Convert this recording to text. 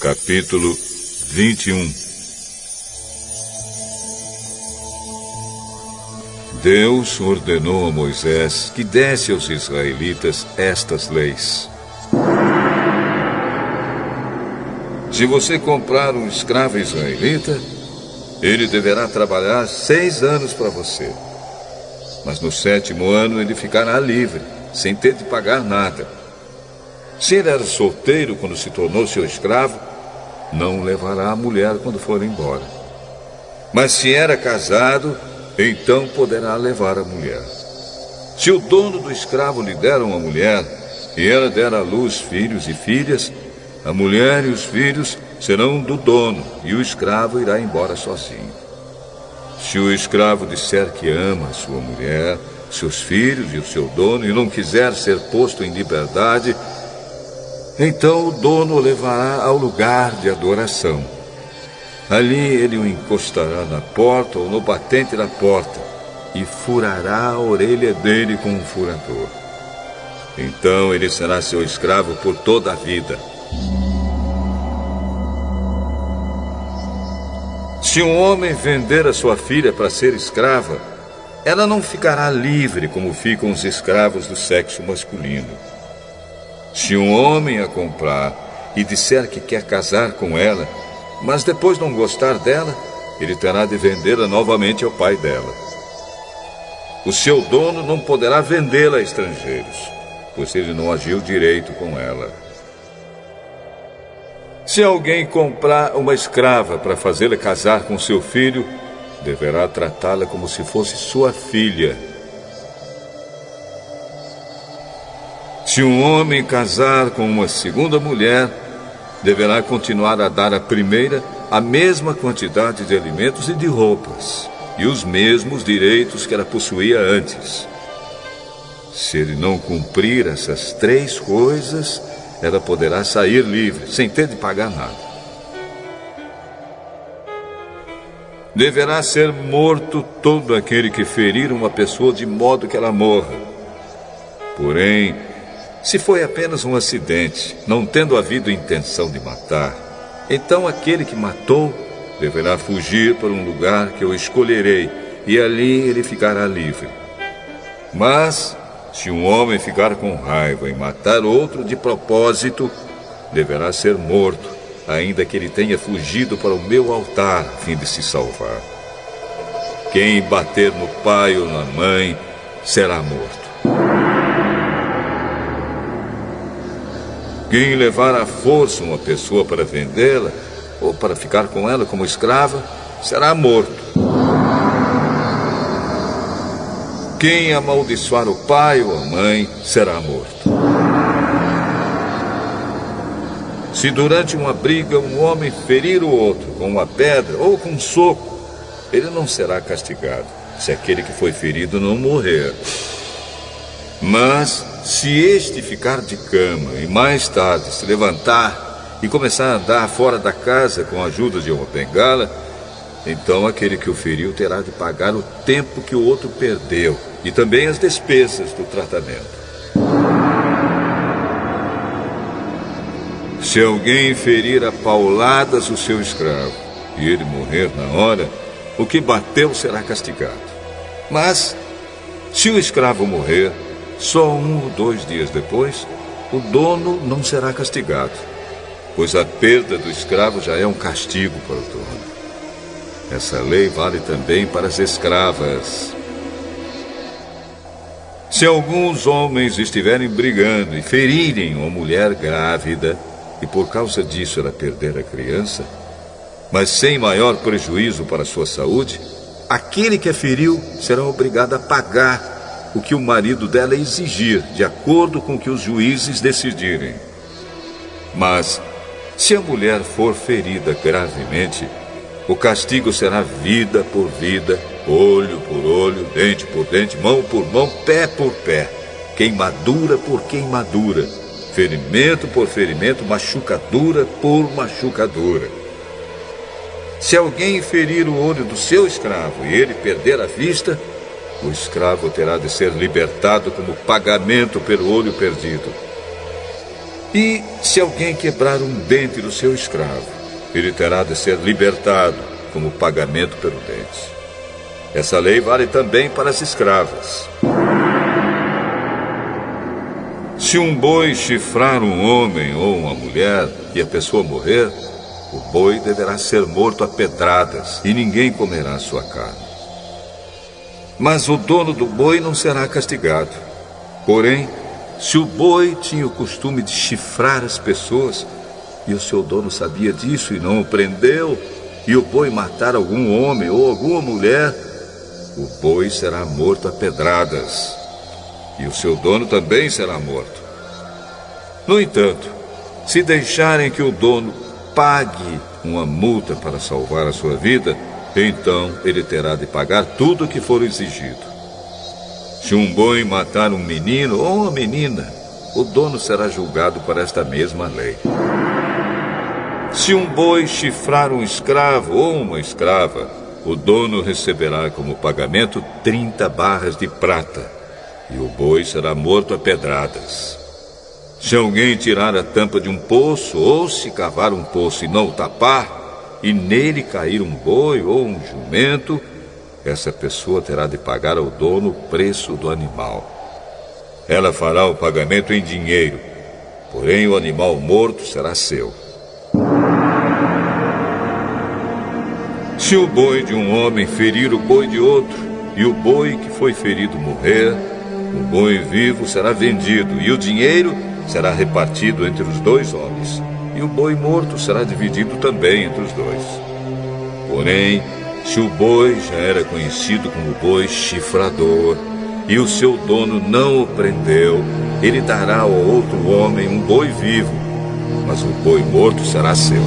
Capítulo 21. Deus ordenou a Moisés que desse aos israelitas estas leis. Se você comprar um escravo israelita, ele deverá trabalhar 6 anos para você. Mas no 7º ano ele ficará livre, sem ter de pagar nada. Se ele era solteiro quando se tornou seu escravo, não levará a mulher quando for embora. Mas se era casado, então poderá levar a mulher. Se o dono do escravo lhe der uma mulher, e ela der à luz filhos e filhas, a mulher e os filhos serão do dono, e o escravo irá embora sozinho. Se o escravo disser que ama a sua mulher, seus filhos e o seu dono, e não quiser ser posto em liberdade, então o dono o levará ao lugar de adoração. Ali ele o encostará na porta ou no batente da porta e furará a orelha dele com um furador. Então ele será seu escravo por toda a vida. Se um homem vender a sua filha para ser escrava, ela não ficará livre como ficam os escravos do sexo masculino. Se um homem a comprar e disser que quer casar com ela, mas depois não gostar dela, ele terá de vendê-la novamente ao pai dela. O seu dono não poderá vendê-la a estrangeiros, pois ele não agiu direito com ela. Se alguém comprar uma escrava para fazê-la casar com seu filho, deverá tratá-la como se fosse sua filha. Se um homem casar com uma segunda mulher, deverá continuar a dar à primeira a mesma quantidade de alimentos e de roupas, e os mesmos direitos que ela possuía antes. Se ele não cumprir essas 3 coisas, ela poderá sair livre, sem ter de pagar nada. Deverá ser morto todo aquele que ferir uma pessoa de modo que ela morra. Porém, se foi apenas um acidente, não tendo havido intenção de matar, então aquele que matou deverá fugir para um lugar que eu escolherei, e ali ele ficará livre. Mas, se um homem ficar com raiva e matar outro de propósito, deverá ser morto, ainda que ele tenha fugido para o meu altar a fim de se salvar. Quem bater no pai ou na mãe será morto. Quem levar à força uma pessoa para vendê-la, ou para ficar com ela como escrava, será morto. Quem amaldiçoar o pai ou a mãe, será morto. Se durante uma briga um homem ferir o outro com uma pedra ou com um soco, ele não será castigado, se aquele que foi ferido não morrer. Mas, se este ficar de cama e mais tarde se levantar e começar a andar fora da casa com a ajuda de uma bengala, então aquele que o feriu terá de pagar o tempo que o outro perdeu e também as despesas do tratamento. Se alguém ferir a pauladas o seu escravo e ele morrer na hora, o que bateu será castigado. Mas, se o escravo morrer, só 1 ou 2 dias depois, o dono não será castigado, pois a perda do escravo já é um castigo para o dono. Essa lei vale também para as escravas. Se alguns homens estiverem brigando e ferirem uma mulher grávida, e por causa disso ela perder a criança, mas sem maior prejuízo para a sua saúde, aquele que a feriu será obrigado a pagar o que o marido dela exigir, de acordo com o que os juízes decidirem. Mas, se a mulher for ferida gravemente, o castigo será vida por vida, olho por olho, dente por dente, mão por mão, pé por pé, queimadura por queimadura, ferimento por ferimento, machucadura por machucadura. Se alguém ferir o olho do seu escravo e ele perder a vista, o escravo terá de ser libertado como pagamento pelo olho perdido. E se alguém quebrar um dente do seu escravo, ele terá de ser libertado como pagamento pelo dente. Essa lei vale também para as escravas. Se um boi chifrar um homem ou uma mulher e a pessoa morrer, o boi deverá ser morto a pedradas e ninguém comerá sua carne. Mas o dono do boi não será castigado. Porém, se o boi tinha o costume de chifrar as pessoas, e o seu dono sabia disso e não o prendeu, e o boi matar algum homem ou alguma mulher, o boi será morto a pedradas, e o seu dono também será morto. No entanto, se deixarem que o dono pague uma multa para salvar a sua vida, então ele terá de pagar tudo o que for exigido. Se um boi matar um menino ou uma menina, o dono será julgado por esta mesma lei. Se um boi chifrar um escravo ou uma escrava, o dono receberá como pagamento 30 barras de prata, e o boi será morto a pedradas. Se alguém tirar a tampa de um poço, ou se cavar um poço e não o tapar, e nele cair um boi ou um jumento, essa pessoa terá de pagar ao dono o preço do animal. Ela fará o pagamento em dinheiro, porém o animal morto será seu. Se o boi de um homem ferir o boi de outro, e o boi que foi ferido morrer, o boi vivo será vendido, e o dinheiro será repartido entre os dois homens, e o boi morto será dividido também entre os dois. Porém, se o boi já era conhecido como boi chifrador, e o seu dono não o prendeu, ele dará ao outro homem um boi vivo, mas o boi morto será seu.